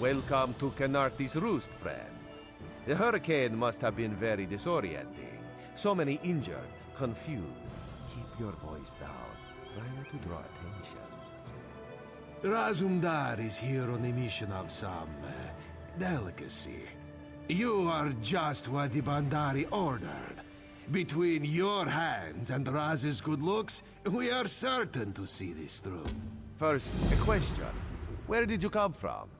Welcome to Canarthi's Roost, friend. The hurricane must have been very disorienting. So many injured, confused. Keep your voice down. Try not to draw attention. Razumdar is here on a mission of some delicacy. You are just what the Bandari ordered. Between your hands and Raz's good looks, we are certain to see this through. First, a question. Where did you come from?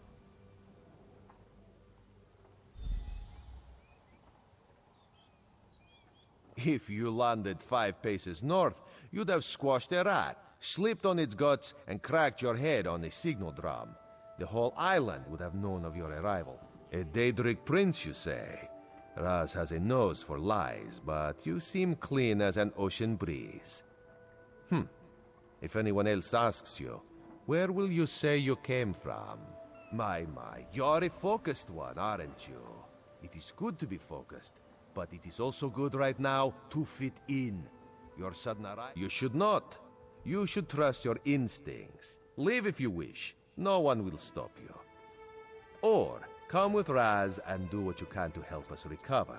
If you landed 5 paces north, you'd have squashed a rat, slipped on its guts, and cracked your head on a signal drum. The whole island would have known of your arrival. A Daedric prince, you say? Raz has a nose for lies, but you seem clean as an ocean breeze. If anyone else asks you, where will you say you came from? My, you're a focused one, aren't you? It is good to be focused, but it is also good right now to fit in. Your sudden arrival... You should not. You should trust your instincts. Leave if you wish. No one will stop you. Or come with Raz and do what you can to help us recover.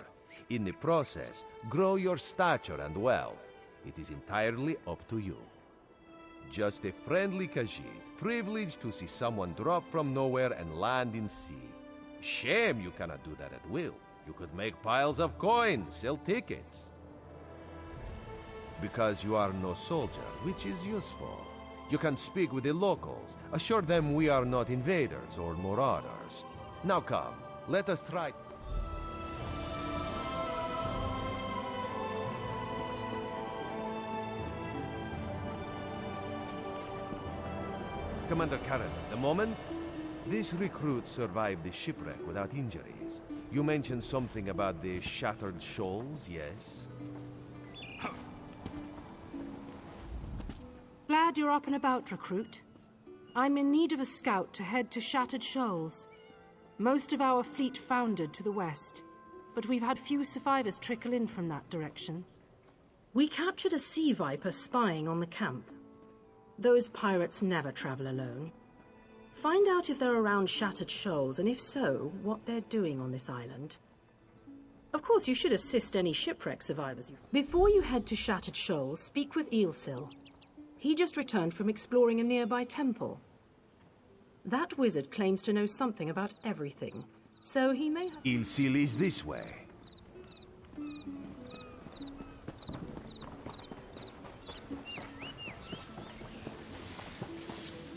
In the process, grow your stature and wealth. It is entirely up to you. Just a friendly Khajiit, privileged to see someone drop from nowhere and land in sea. Shame you cannot do that at will. You could make piles of coins, sell tickets. Because you are no soldier, which is useful. You can speak with the locals, assure them we are not invaders or marauders. Now come, let us try... Commander Karen, the moment? This recruit survived the shipwreck without injuries. You mentioned something about the shattered shoals, yes? Glad you're up and about, recruit. I'm in need of a scout to head to Shattered Shoals. Most of our fleet foundered to the west, but we've had few survivors trickle in from that direction. We captured a sea viper spying on the camp. Those pirates never travel alone. Find out if they're around Shattered Shoals, and if so, what they're doing on this island. Of course, you should assist any shipwreck survivors. Before you head to Shattered Shoals, speak with Eelsil. He just returned from exploring a nearby temple. That wizard claims to know something about everything, so he may have... Eelsil is this way.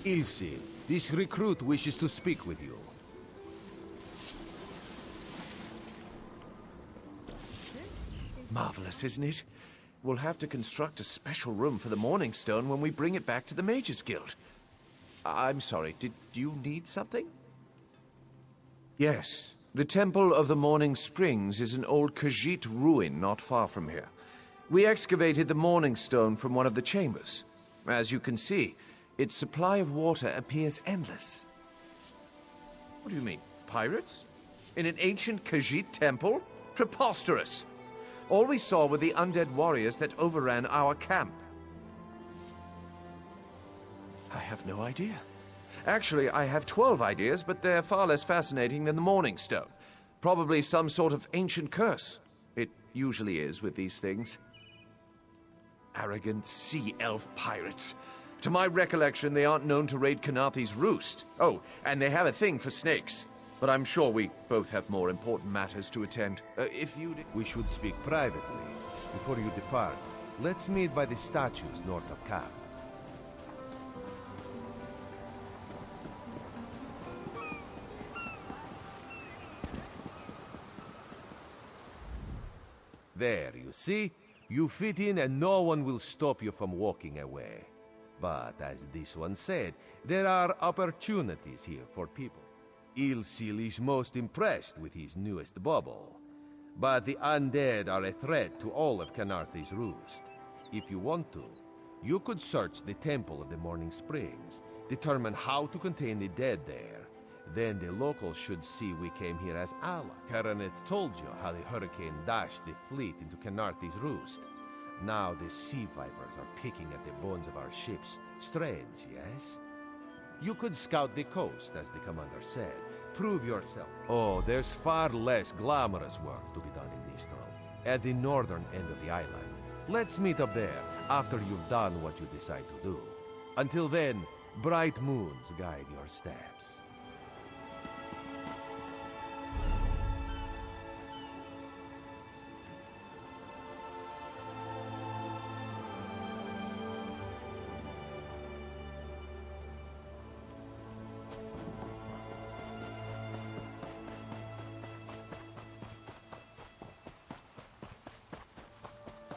Eelsil, this recruit wishes to speak with you. Marvelous, isn't it? We'll have to construct a special room for the Morning Stone when we bring it back to the Mages Guild. I'm sorry, did you need something? Yes, the Temple of the Morning Springs is an old Khajiit ruin not far from here. We excavated the Morning Stone from one of the chambers. As you can see, its supply of water appears endless. What do you mean, pirates? In an ancient Khajiit temple? Preposterous! All we saw were the undead warriors that overran our camp. I have no idea. Actually, I have 12 ideas, but they're far less fascinating than the Morning Stone. Probably some sort of ancient curse. It usually is with these things. Arrogant sea elf pirates. To my recollection, they aren't known to raid Canarthi's Roost. Oh, and they have a thing for snakes. But I'm sure we both have more important matters to attend. We should speak privately. Before you depart, let's meet by the statues north of camp. There, you see? You fit in and no one will stop you from walking away. But as this one said, there are opportunities here for people. Eelsil is most impressed with his newest bauble. But the undead are a threat to all of Canarthi's Roost. If you want to, you could search the Temple of the Morning Springs, determine how to contain the dead there. Then the locals should see we came here as allies. Karanet told you how the hurricane dashed the fleet into Canarthi's Roost. Now the sea vipers are picking at the bones of our ships. Strange, yes? You could scout the coast, as the commander said. Prove yourself. Oh, there's far less glamorous work to be done in Mistral, at the northern end of the island. Let's meet up there, after you've done what you decide to do. Until then, bright moons guide your steps.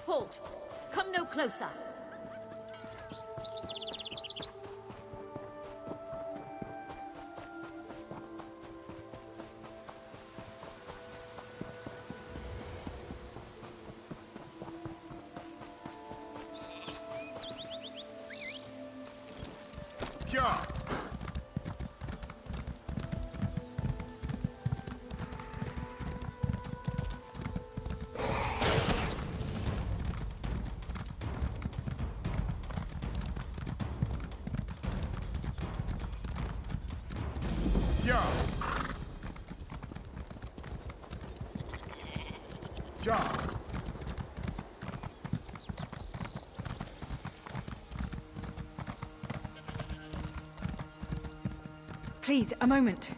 Halt! Come no closer! Yeah. Yeah. Yeah. Please, a moment.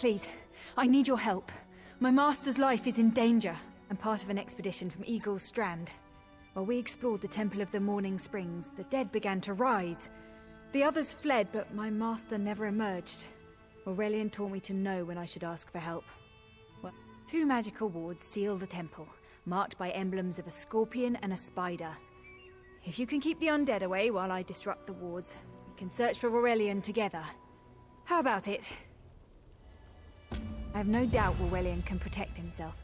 Please, I need your help. My master's life is in danger. I'm part of an expedition from Eagle's Strand. While we explored the Temple of the Morning Springs, the dead began to rise. The others fled, but my master never emerged. Aurelian taught me to know when I should ask for help. Well, 2 magical wards seal the temple, marked by emblems of a scorpion and a spider. If you can keep the undead away while I disrupt the wards, we can search for Aurelian together. How about it? I have no doubt Aurelian can protect himself.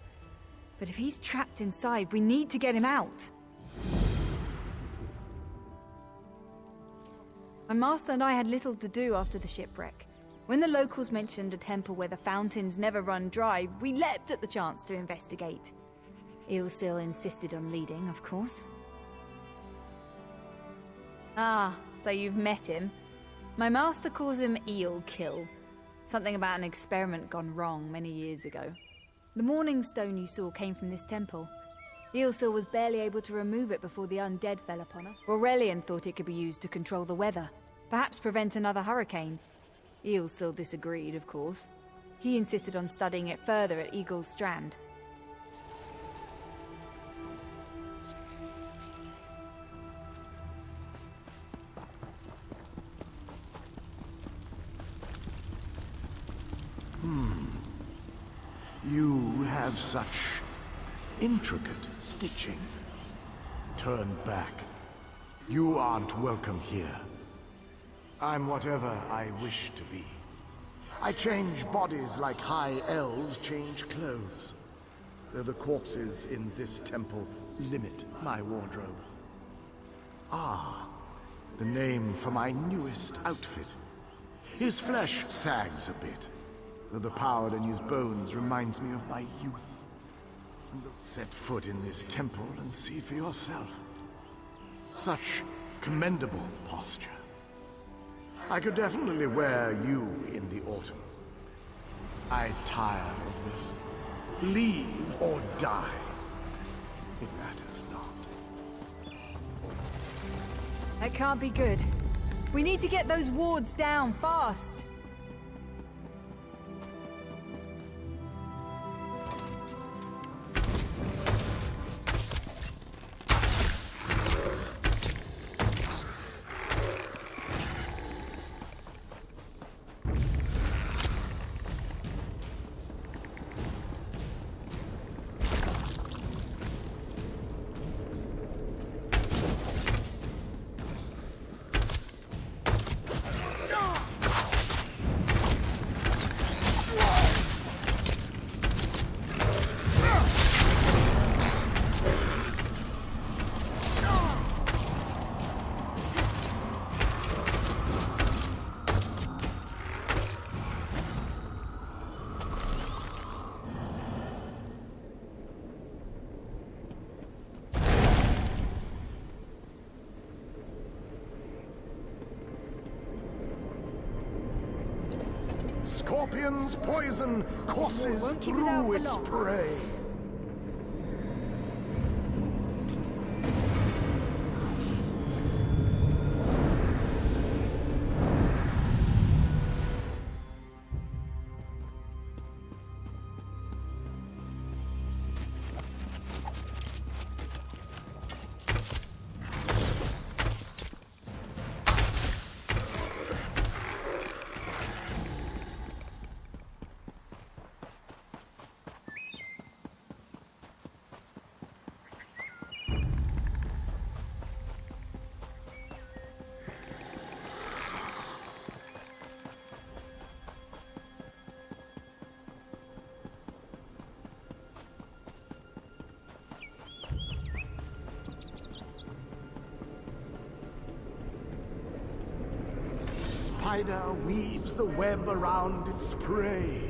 But if he's trapped inside, we need to get him out. My master and I had little to do after the shipwreck. When the locals mentioned a temple where the fountains never run dry, we leapt at the chance to investigate. Eelsil insisted on leading, of course. Ah, so you've met him. My master calls him Eelkill. Something about an experiment gone wrong many years ago. The Morning Stone you saw came from this temple. Eelsil was barely able to remove it before the undead fell upon us. Aurelian thought it could be used to control the weather, perhaps prevent another hurricane. Eelsil disagreed, of course. He insisted on studying it further at Eagle's Strand. You have such intricate stitching. Turn back. You aren't welcome here. I'm whatever I wish to be. I change bodies like high elves change clothes. Though the corpses in this temple limit my wardrobe. Ah, the name for my newest outfit. His flesh sags a bit, though the power in his bones reminds me of my youth. Set foot in this temple and see for yourself. Such commendable posture. I could definitely wear you in the autumn. I tire of this. Leave or die. It matters not. That can't be good. We need to get those wards down fast. Scorpion's poison courses through its prey. Spider weaves the web around its prey.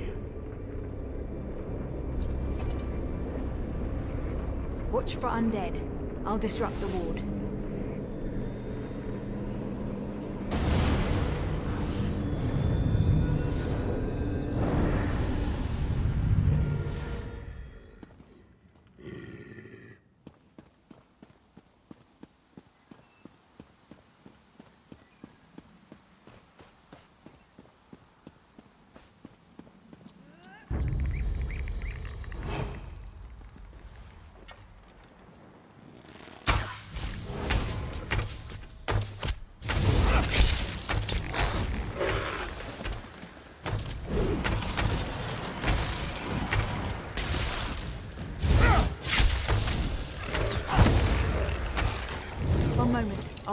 Watch for undead. I'll disrupt the ward.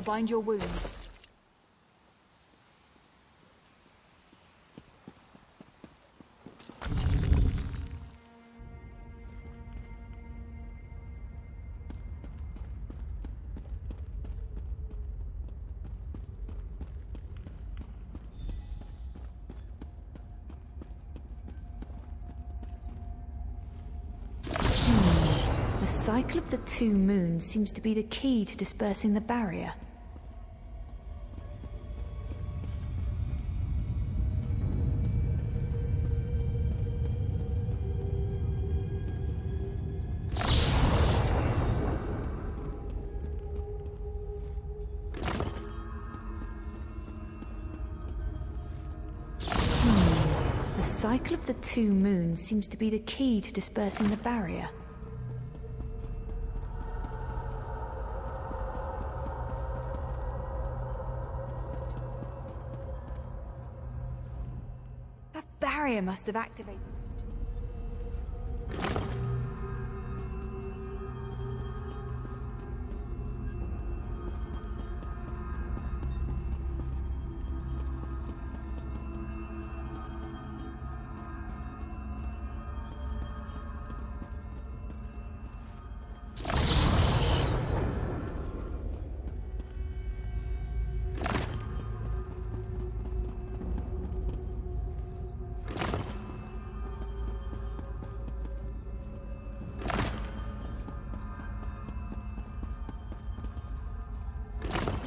I'll bind your wounds. The cycle of the 2 moons seems to be the key to dispersing the barrier. The cycle of the 2 moons seems to be the key to dispersing the barrier. Barrier must have activated.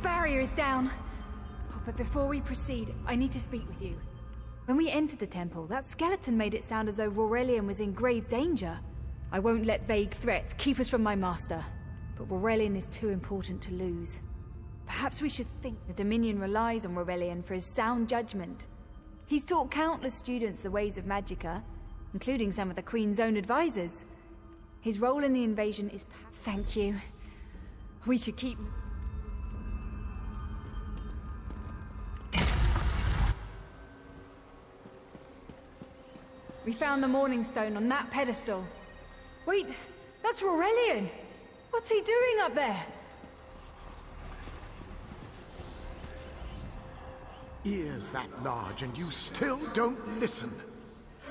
Barrier is down. Oh, but before we proceed, I need to speak with you. When we entered the temple, that skeleton made it sound as though Aurelian was in grave danger. I won't let vague threats keep us from my master, but Aurelian is too important to lose. Perhaps we should think the Dominion relies on Aurelian for his sound judgment. He's taught countless students the ways of Magicka, including some of the Queen's own advisors. His role in the invasion is... Thank you. We should keep... We found the Morning Stone on that pedestal. Wait, that's Aurelian! What's he doing up there? Ears that large and you still don't listen.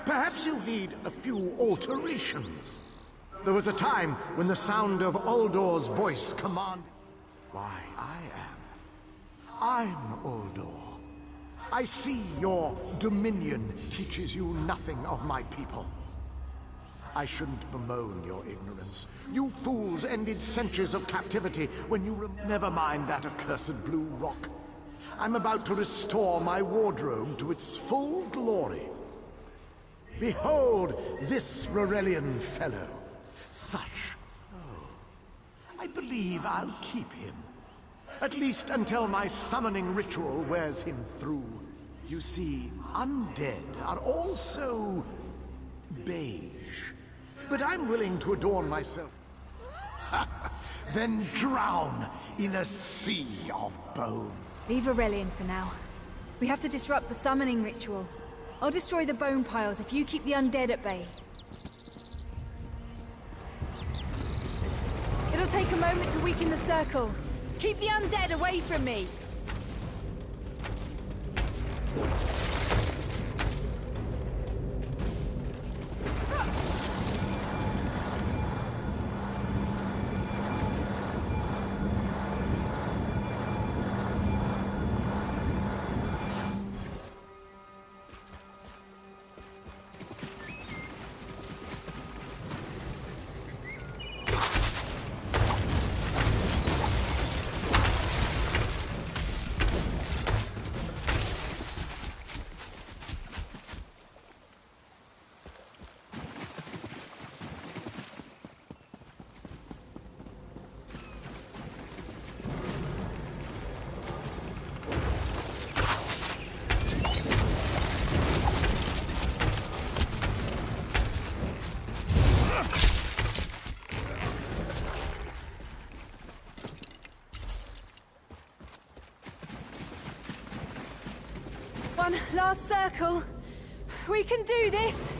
Perhaps you need a few alterations. There was a time when the sound of Uldor's voice commanded... Why, I'm Uldor. I see your dominion teaches you nothing of my people. I shouldn't bemoan your ignorance. You fools ended centuries of captivity when you never mind that accursed blue rock. I'm about to restore my wardrobe to its full glory. Behold this Aurelian fellow. Such... Oh, I believe I'll keep him. At least until my summoning ritual wears him through. You see, undead are also... beige. But I'm willing to adorn myself. Then drown in a sea of bone. Leave Aurelian for now. We have to disrupt the summoning ritual. I'll destroy the bone piles if you keep the undead at bay. It'll take a moment to weaken the circle. Keep the undead away from me! One last circle. We can do this.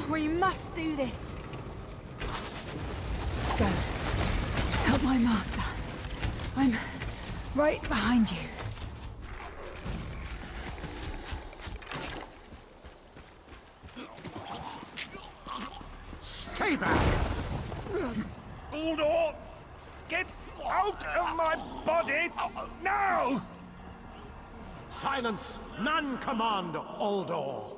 We must do this. Go. Help my master. Right behind you. Stay back! Uldor! Get out of my body! Now! Silence! None command Uldor!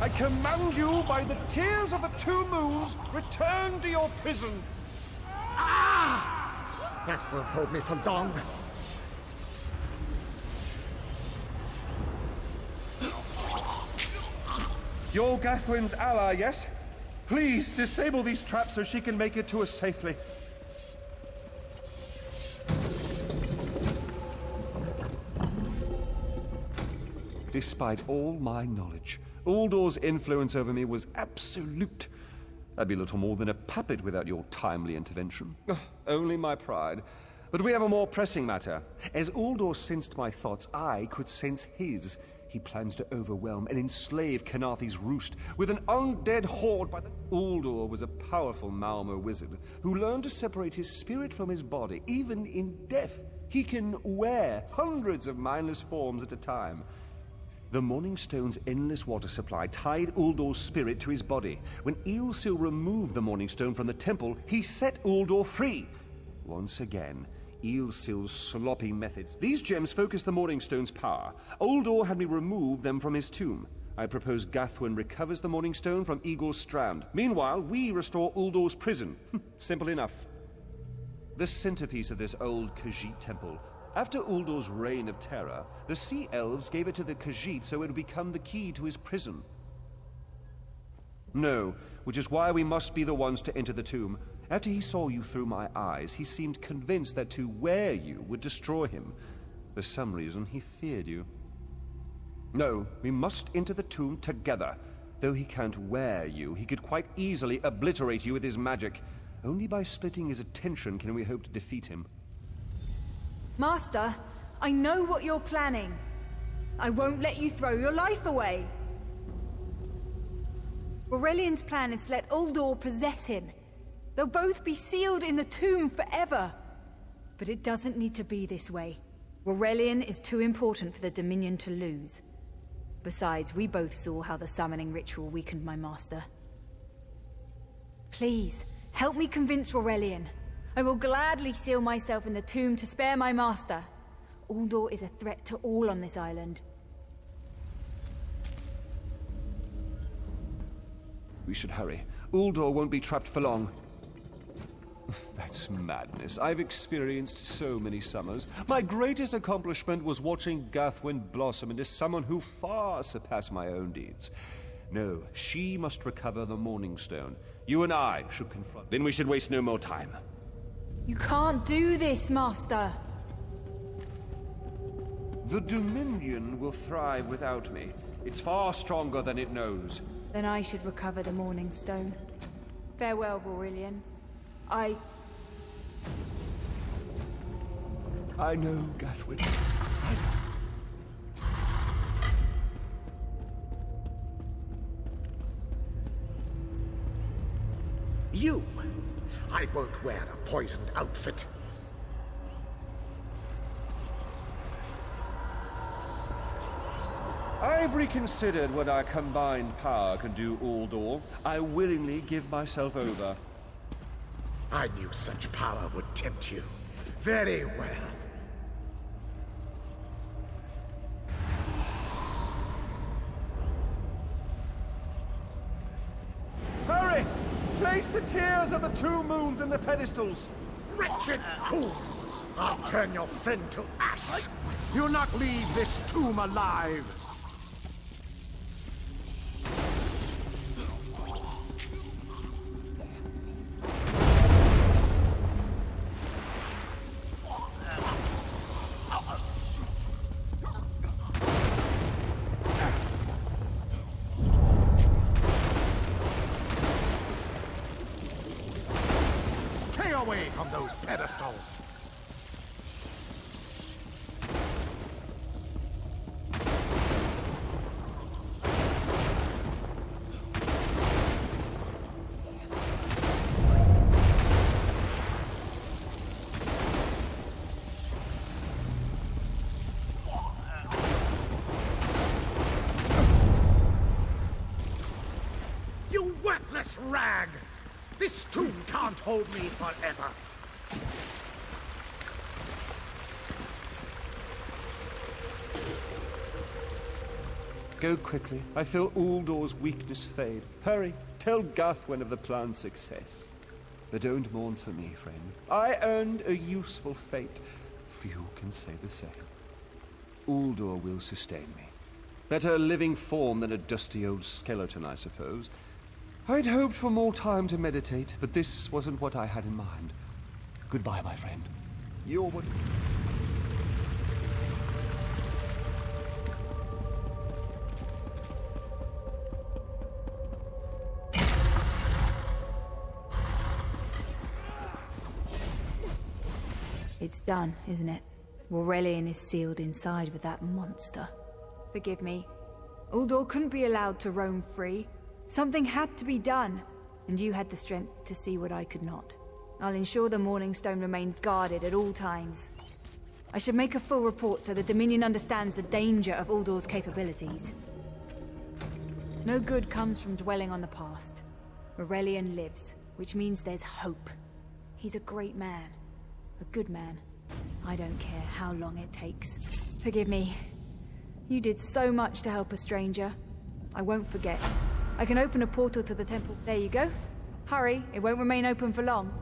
I command you by the tears of the two moons, return to your prison. That will hold me for long. You're Gathwin's ally, yes? Please disable these traps so she can make it to us safely. Despite all my knowledge, Uldor's influence over me was absolute. I'd be little more than a puppet without your timely intervention. Only my pride. But we have a more pressing matter. As Uldor sensed my thoughts, I could sense his. He plans to overwhelm and enslave Kenarthi's roost with an undead horde by the... Uldor was a powerful Malmo wizard who learned to separate his spirit from his body, even in death. He can wear hundreds of mindless forms at a time. The Morning Stone's endless water supply tied Uldor's spirit to his body. When Eilsil removed the Morning Stone from the temple, he set Uldor free. Once again, Eilsil's sloppy methods. These gems focus the Morning Stone's power. Uldor had me remove them from his tomb. I propose Gathwin recovers the Morning Stone from Eagle's Strand. Meanwhile, we restore Uldor's prison. Simple enough. The centerpiece of this old Khajiit temple. After Uldor's reign of terror, the Sea Elves gave it to the Khajiit so it would become the key to his prison. No, which is why we must be the ones to enter the tomb. After he saw you through my eyes, he seemed convinced that to wear you would destroy him. For some reason, he feared you. No, we must enter the tomb together. Though he can't wear you, he could quite easily obliterate you with his magic. Only by splitting his attention can we hope to defeat him. Master, I know what you're planning. I won't let you throw your life away. Aurelian's plan is to let Uldor possess him. They'll both be sealed in the tomb forever. But it doesn't need to be this way. Aurelian is too important for the Dominion to lose. Besides, we both saw how the summoning ritual weakened my master. Please, help me convince Aurelian. I will gladly seal myself in the tomb to spare my master. Uldor is a threat to all on this island. We should hurry. Uldor won't be trapped for long. That's madness. I've experienced so many summers. My greatest accomplishment was watching Gathwin blossom into someone who far surpassed my own deeds. No, she must recover the Morning Stone. You and I should confront. Then we should waste no more time. You can't do this, Master. The Dominion will thrive without me. It's far stronger than it knows. Then I should recover the Morning Stone. Farewell, Aurelian. I know, Gathwin. You! I won't wear a poisoned outfit. I've reconsidered what our combined power can do, Uldor. I willingly give myself over. I knew such power would tempt you. Very well. Hurry! Place the tears of the two moons in the pedestals. Wretched fool! I'll turn your friend to ash. You'll not leave this tomb alive. Away from those pedestals. You worthless rag! This tomb can't hold me forever. Go quickly. I feel Uldor's weakness fade. Hurry. Tell Gathwin of the plan's success. But don't mourn for me, friend. I earned a useful fate. Few can say the same. Uldor will sustain me. Better a living form than a dusty old skeleton, I suppose. I'd hoped for more time to meditate, but this wasn't what I had in mind. Goodbye, my friend. You're what... It's done, isn't it? Aurelian is sealed inside with that monster. Forgive me. Uldor couldn't be allowed to roam free. Something had to be done, and you had the strength to see what I could not. I'll ensure the Morning Stone remains guarded at all times. I should make a full report so the Dominion understands the danger of Uldor's capabilities. No good comes from dwelling on the past. Aurelian lives, which means there's hope. He's a great man. A good man. I don't care how long it takes. Forgive me. You did so much to help a stranger. I won't forget. I can open a portal to the temple. There you go. Hurry, it won't remain open for long.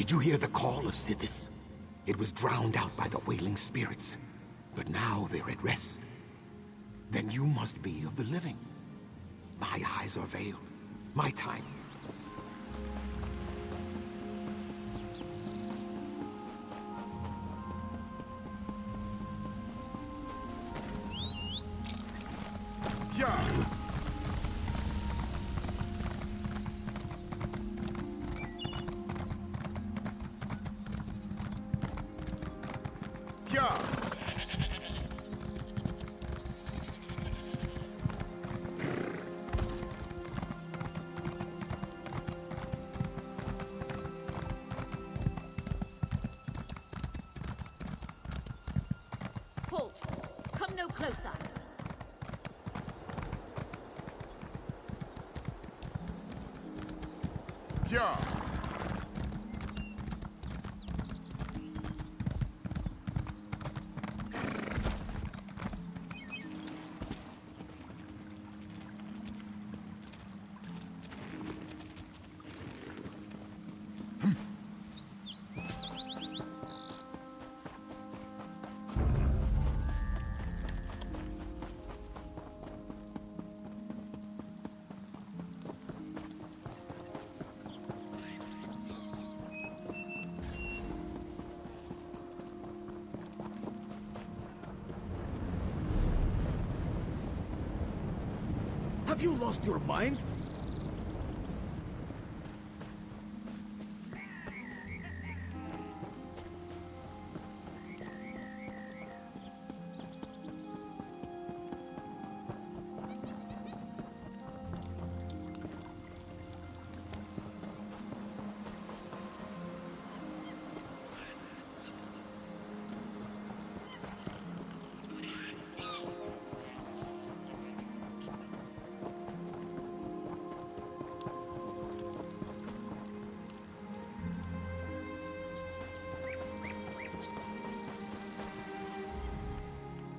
Did you hear the call of Sithis? It was drowned out by the wailing spirits. But now they're at rest. Then you must be of the living. My eyes are veiled. My time. Yeah. Yeah. Halt! Come no closer. Yeah. Have you lost your mind?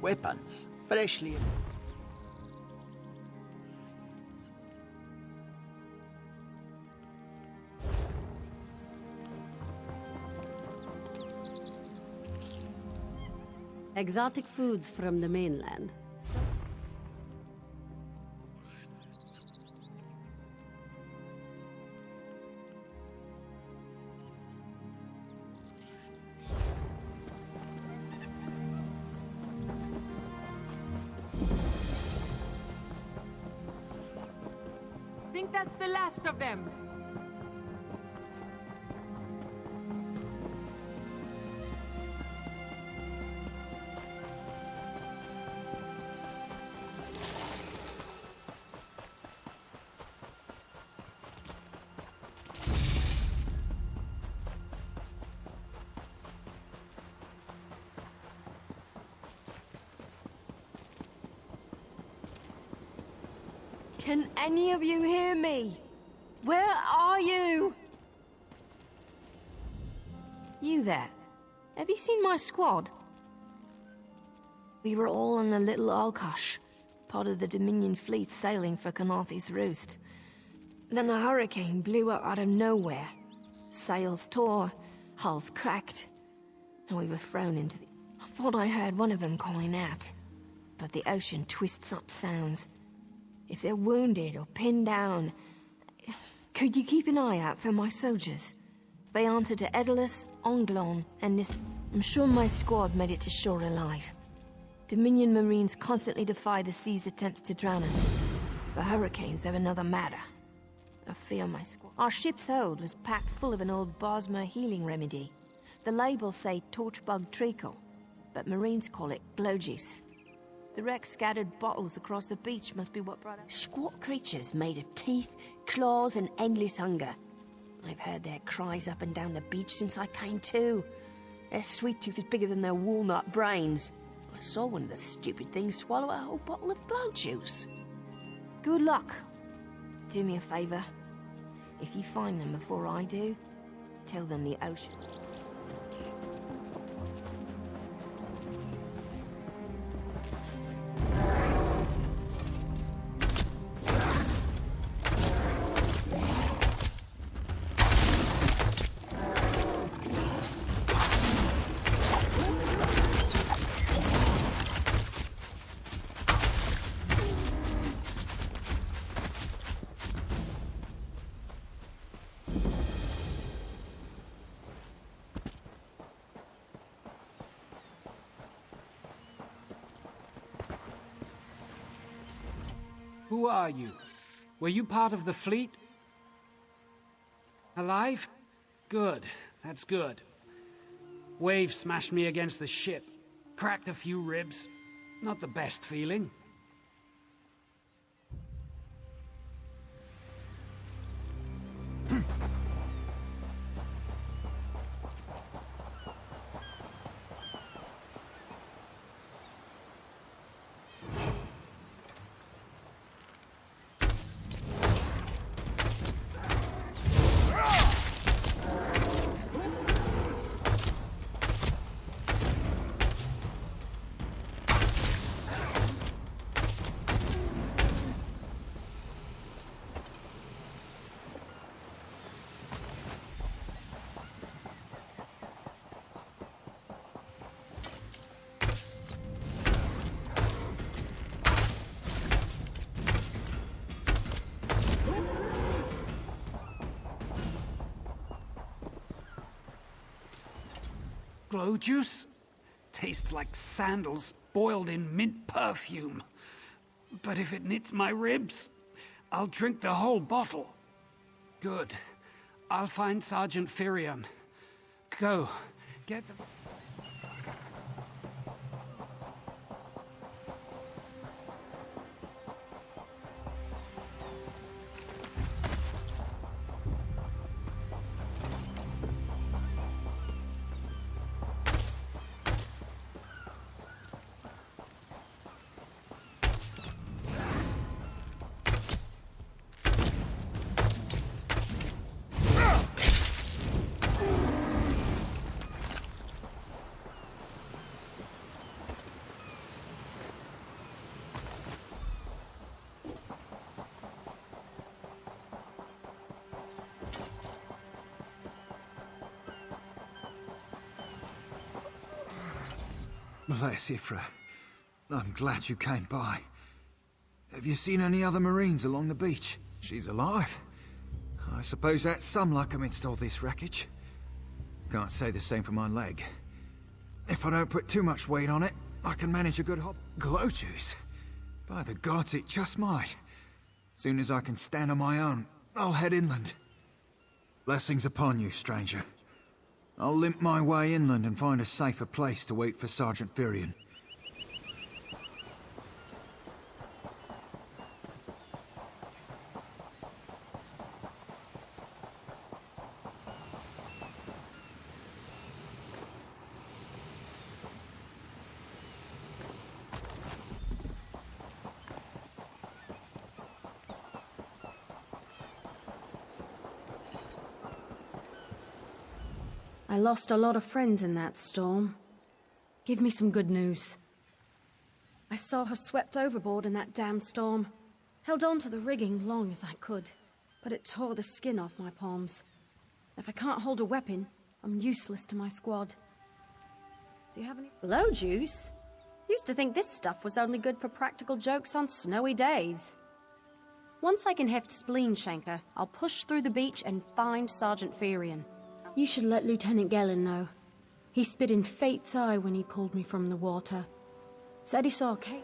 Weapons, freshly. Exotic foods from the mainland. Think that's the last of them. Can any of you hear me? Where are you? You there. Have you seen my squad? We were all on a little Alkosh, part of the Dominion fleet sailing for Canarthy's Roost. Then a hurricane blew up out of nowhere. Sails tore, hulls cracked, and we were thrown into the... I thought I heard one of them calling out, but the ocean twists up sounds. If they're wounded or pinned down, could you keep an eye out for my soldiers? They answer to Edalus, Onglon, and this... I'm sure my squad made it to shore alive. Dominion Marines constantly defy the sea's attempts to drown us. The hurricanes, they're another matter. I fear my squad. Our ship's hold was packed full of an old Bosmer healing remedy. The labels say torchbug treacle, but Marines call it glow juice. The wreck scattered bottles across the beach must be what brought us. Squat creatures made of teeth, claws, and endless hunger. I've heard their cries up and down the beach since I came to. Their sweet tooth is bigger than their walnut brains. I saw one of the stupid things swallow a whole bottle of glow juice. Good luck. Do me a favor. If you find them before I do, tell them the ocean. Who are you? Were you part of the fleet? Alive? Good. That's good. Waves smashed me against the ship. Cracked a few ribs. Not the best feeling. Glow juice? Tastes like sandals boiled in mint perfume. But if it knits my ribs, I'll drink the whole bottle. Good. I'll find Sergeant Firion. Go. Get the... Bless Ifra. I'm glad you came by. Have you seen any other Marines along the beach? She's alive. I suppose that's some luck amidst all this wreckage. Can't say the same for my leg. If I don't put too much weight on it, I can manage a good hop. Glow juice? By the gods, it just might. Soon as I can stand on my own, I'll head inland. Blessings upon you, stranger. I'll limp my way inland and find a safer place to wait for Sergeant Firion. I lost a lot of friends in that storm. Give me some good news. I saw her swept overboard in that damn storm. Held on to the rigging long as I could, but it tore the skin off my palms. If I can't hold a weapon, I'm useless to my squad. Do you have any glow juice? Used to think this stuff was only good for practical jokes on snowy days. Once I can heft Spleen Shanker, I'll push through the beach and find Sergeant Firion. You should let Lieutenant Gellin know. He spit in Fate's eye when he pulled me from the water. Said he saw Kate.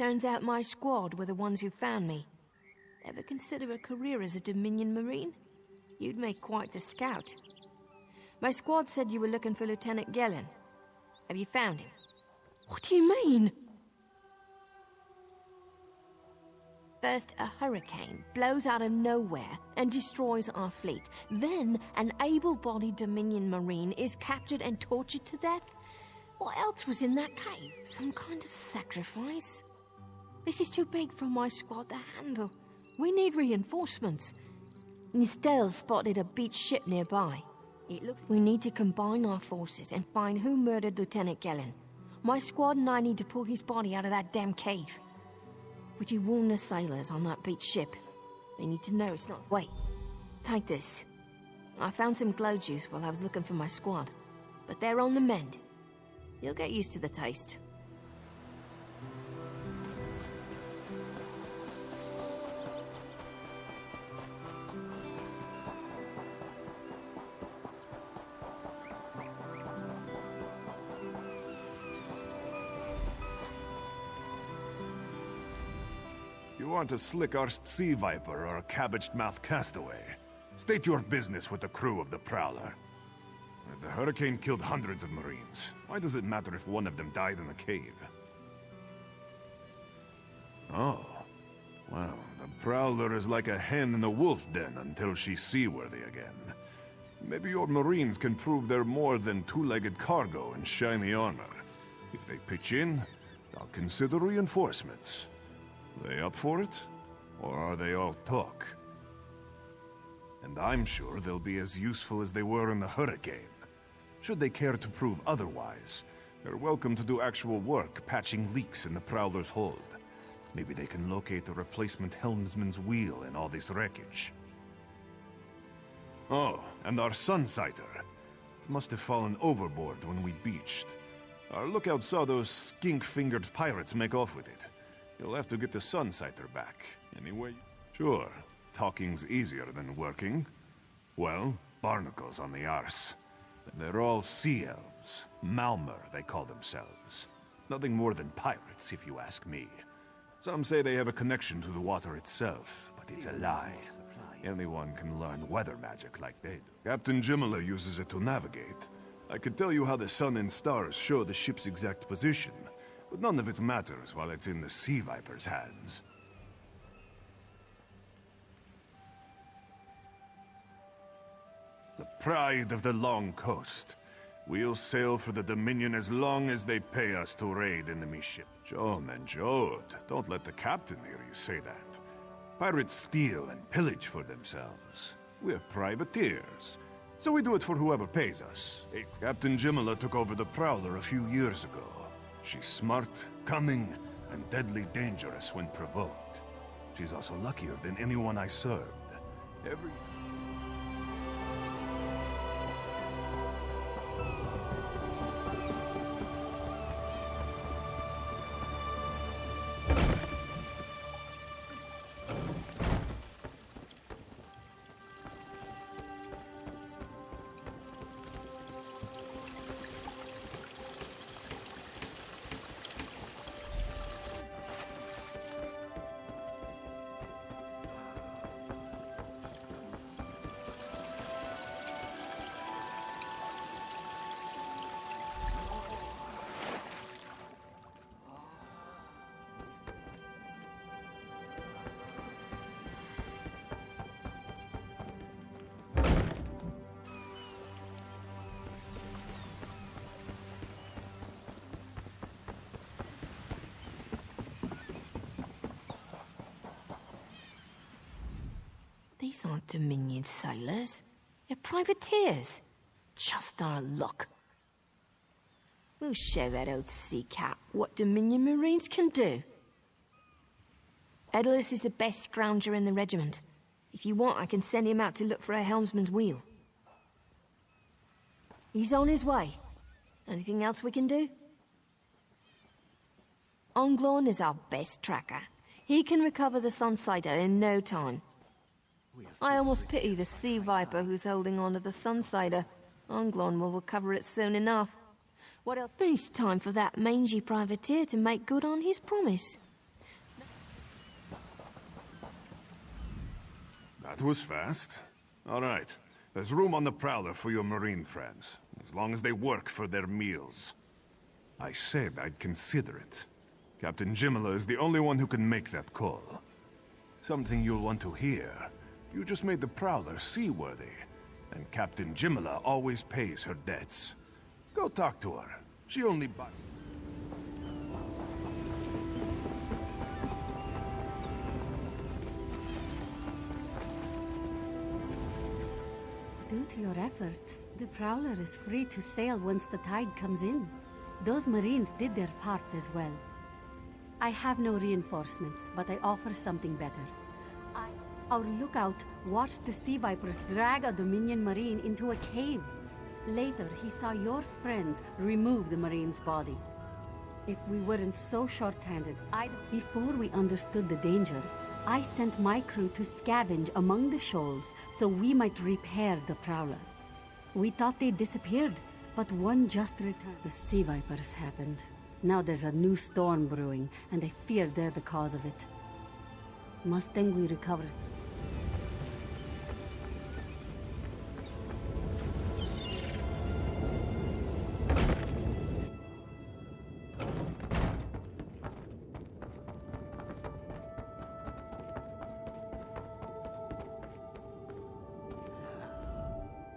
Turns out my squad were the ones who found me. Ever consider a career as a Dominion Marine? You'd make quite the scout. My squad said you were looking for Lieutenant Gellin. Have you found him? What do you mean? First, a hurricane blows out of nowhere and destroys our fleet. Then, an able-bodied Dominion Marine is captured and tortured to death. What else was in that cave? Some kind of sacrifice? This is too big for my squad to handle. We need reinforcements. Nistel spotted a beached ship nearby. It looks we need to combine our forces and find who murdered Lieutenant Gellin. My squad and I need to pull his body out of that damn cave. Would you warn the sailors on that beached ship? They need to know it's not... Wait. Take this. I found some glow juice while I was looking for my squad. But they're on the mend. You'll get used to the taste. You aren't a slick-arsed sea viper or a cabbage-mouthed castaway. State your business with the crew of the Prowler. The hurricane killed hundreds of Marines. Why does it matter if one of them died in the cave? Oh. Well, the Prowler is like a hen in a wolf den until she's seaworthy again. Maybe your Marines can prove they're more than two-legged cargo and shiny armor. If they pitch in, I'll consider reinforcements. They up for it? Or are they all talk? And I'm sure they'll be as useful as they were in the hurricane. Should they care to prove otherwise, they're welcome to do actual work patching leaks in the Prowler's hold. Maybe they can locate a replacement helmsman's wheel in all this wreckage. Oh, and our Sunsighter. It must have fallen overboard when we beached. Our lookout saw those skink-fingered pirates make off with it. You'll have to get the Sunsighter back, anyway. Sure, talking's easier than working. Well, barnacles on the arse. They're all sea elves. Malmer, they call themselves. Nothing more than pirates, if you ask me. Some say they have a connection to the water itself, but it's a lie. Anyone can learn weather magic like they do. Captain Jimala uses it to navigate. I could tell you how the sun and stars show the ship's exact position, but none of it matters while it's in the Sea Viper's hands. The pride of the long coast. We'll sail for the Dominion as long as they pay us to raid enemy ship. John and Jode, don't let the captain hear you say that. Pirates steal and pillage for themselves. We're privateers, so we do it for whoever pays us. Captain Jimala took over the Prowler a few years ago. She's smart, cunning, and deadly dangerous when provoked. She's also luckier than anyone I served. These aren't Dominion sailors. They're privateers. Just our luck. We'll show that old sea cat what Dominion Marines can do. Edalus is the best scrounger in the regiment. If you want, I can send him out to look for a helmsman's wheel. He's on his way. Anything else we can do? Onglorn is our best tracker. He can recover the Sunsighter in no time. I almost pity the Sea Viper who's holding on to the Sunsighter. Onglorn will recover it soon enough. What else? It's time for that mangy privateer to make good on his promise. That was fast. All right. There's room on the Prowler for your Marine friends, as long as they work for their meals. I said I'd consider it. Captain Jimala is the only one who can make that call. Something you'll want to hear. You just made the Prowler seaworthy, and Captain Jimala always pays her debts. Go talk to her. She only Due to your efforts, the Prowler is free to sail once the tide comes in. Those Marines did their part as well. I have no reinforcements, but I offer something better. Our lookout watched the Sea Vipers drag a Dominion Marine into a cave. Later, he saw your friends remove the Marine's body. If we weren't so short-handed, before we understood the danger, I sent my crew to scavenge among the shoals so we might repair the Prowler. We thought they disappeared, but one just returned. The Sea Vipers happened. Now there's a new storm brewing, and I fear they're the cause of it. Mustang we recover.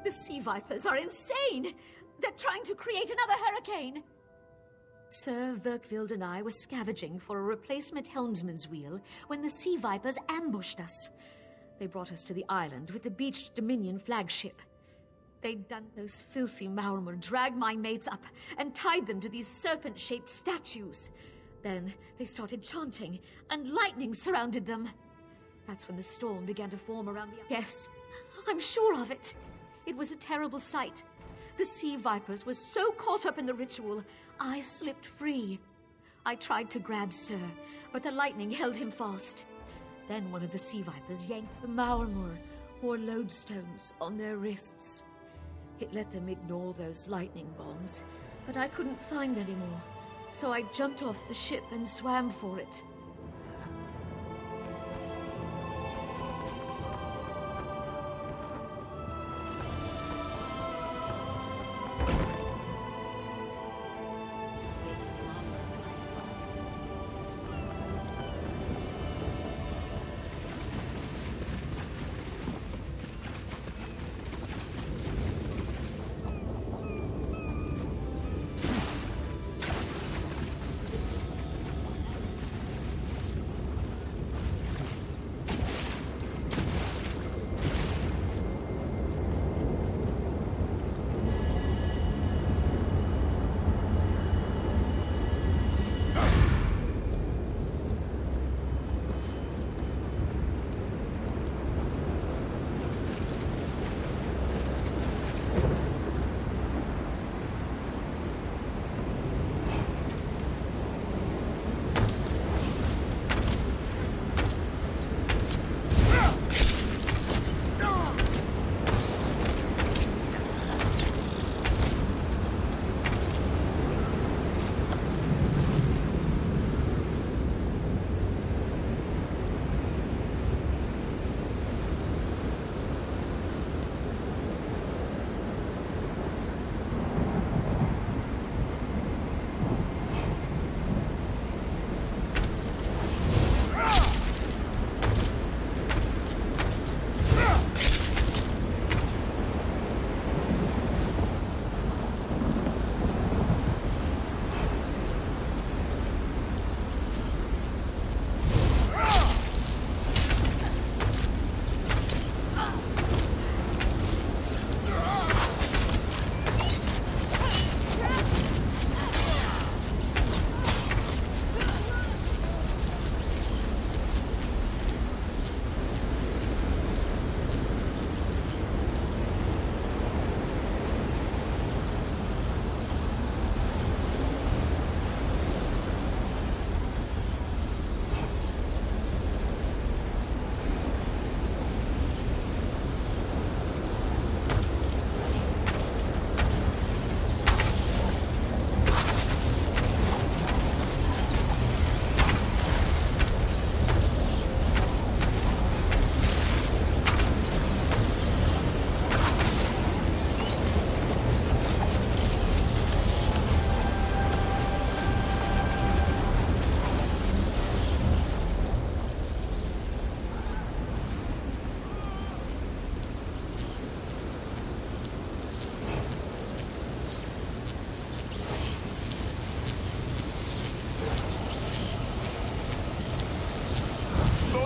The Sea Vipers are insane! They're trying to create another hurricane! Sir Verkvild and I were scavenging for a replacement helmsman's wheel when the Sea Vipers ambushed us. They brought us to the island with the beached Dominion flagship. They'd done those filthy Maormer, dragged my mates up, and tied them to these serpent-shaped statues. Then they started chanting, and lightning surrounded them. That's when the storm began to form around the... Yes, I'm sure of it. It was a terrible sight. The Sea Vipers were so caught up in the ritual, I slipped free. I tried to grab Sir, but the lightning held him fast. Then one of the Sea Vipers yanked the Maormer, wore lodestones on their wrists. It let them ignore those lightning bombs, but I couldn't find any more. So I jumped off the ship and swam for it.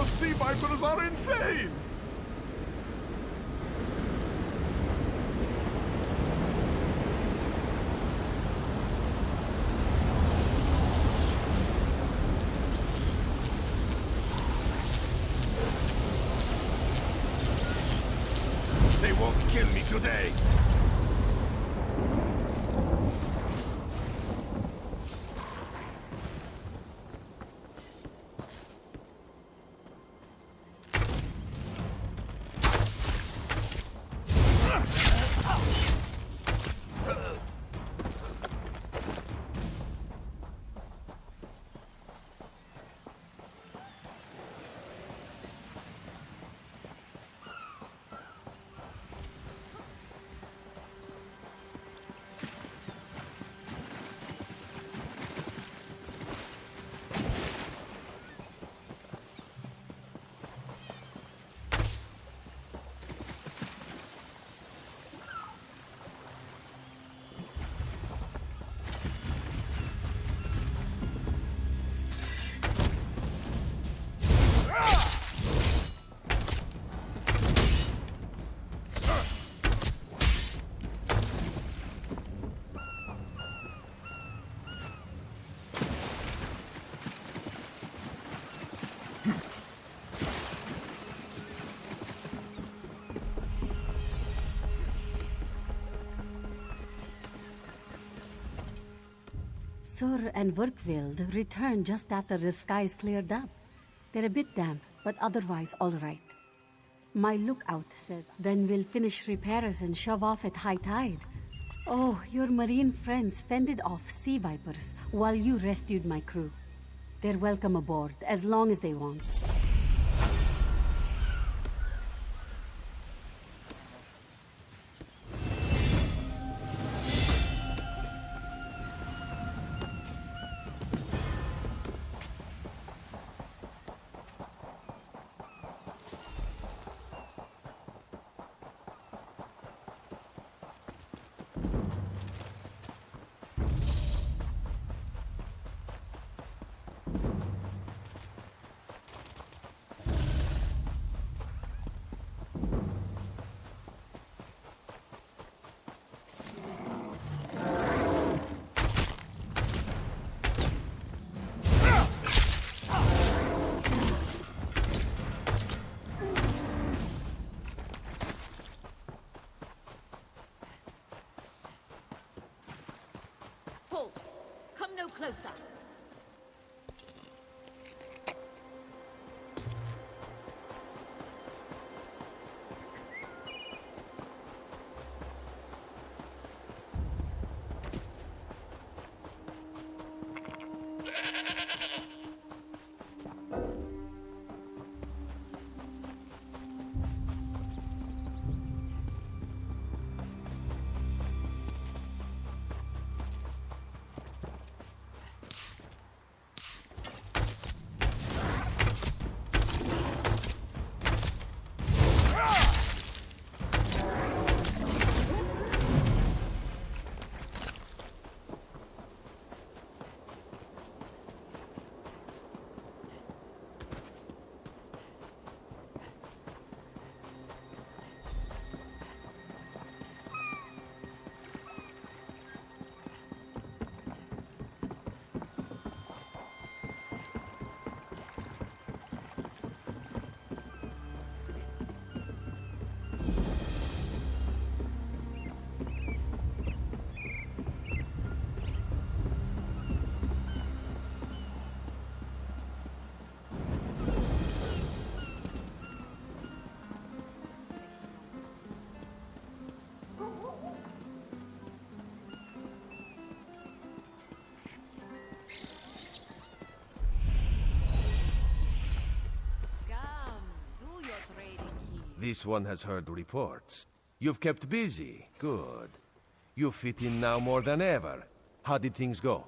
Those sea vipers are insane! They won't kill me today! Sur and Verkvild returned just after the skies cleared up. They're a bit damp, but otherwise all right. My lookout says then we'll finish repairs and shove off at high tide. Oh, your marine friends fended off sea vipers while you rescued my crew. They're welcome aboard, as long as they want. Come no closer. This one has heard reports. You've kept busy. Good. You fit in now more than ever. How did things go?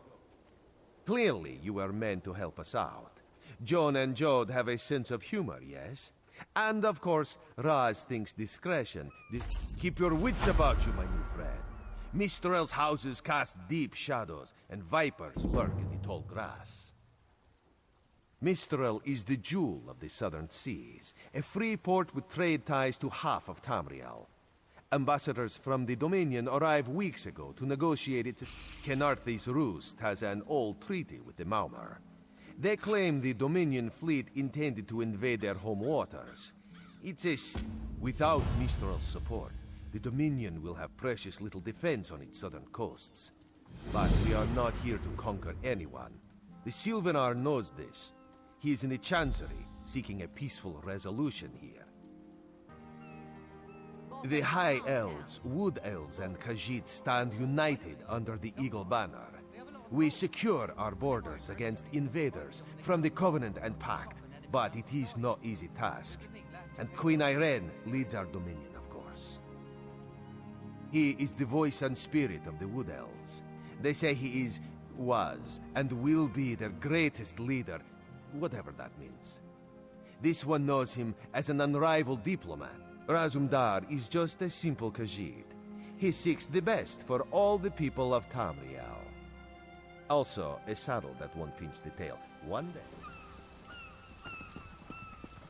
Clearly, you were meant to help us out. Joan and Jode have a sense of humor, yes? And of course, Raz thinks discretion. Keep your wits about you, my new friend. Mistrel's houses cast deep shadows, and vipers lurk in the tall grass. Mistral is the jewel of the southern seas, a free port with trade ties to half of Tamriel. Ambassadors from the Dominion arrived weeks ago to negotiate its... Kenarthi's Roost has an old treaty with the Maumar. They claim the Dominion fleet intended to invade their home waters. It's a... Without Mistral's support, the Dominion will have precious little defense on its southern coasts. But we are not here to conquer anyone. The Sylvanar knows this. He is in the Chancery, seeking a peaceful resolution here. The High Elves, Wood Elves, and Khajiit stand united under the Eagle Banner. We secure our borders against invaders from the Covenant and Pact, but it is no easy task. And Queen Irene leads our dominion, of course. He is the voice and spirit of the Wood Elves. They say he is, was, and will be their greatest leader, whatever that means. This one knows him as an unrivaled diplomat. Razumdar is just a simple Khajiit. He seeks the best for all the people of Tamriel. Also, a saddle that won't pinch the tail. One day...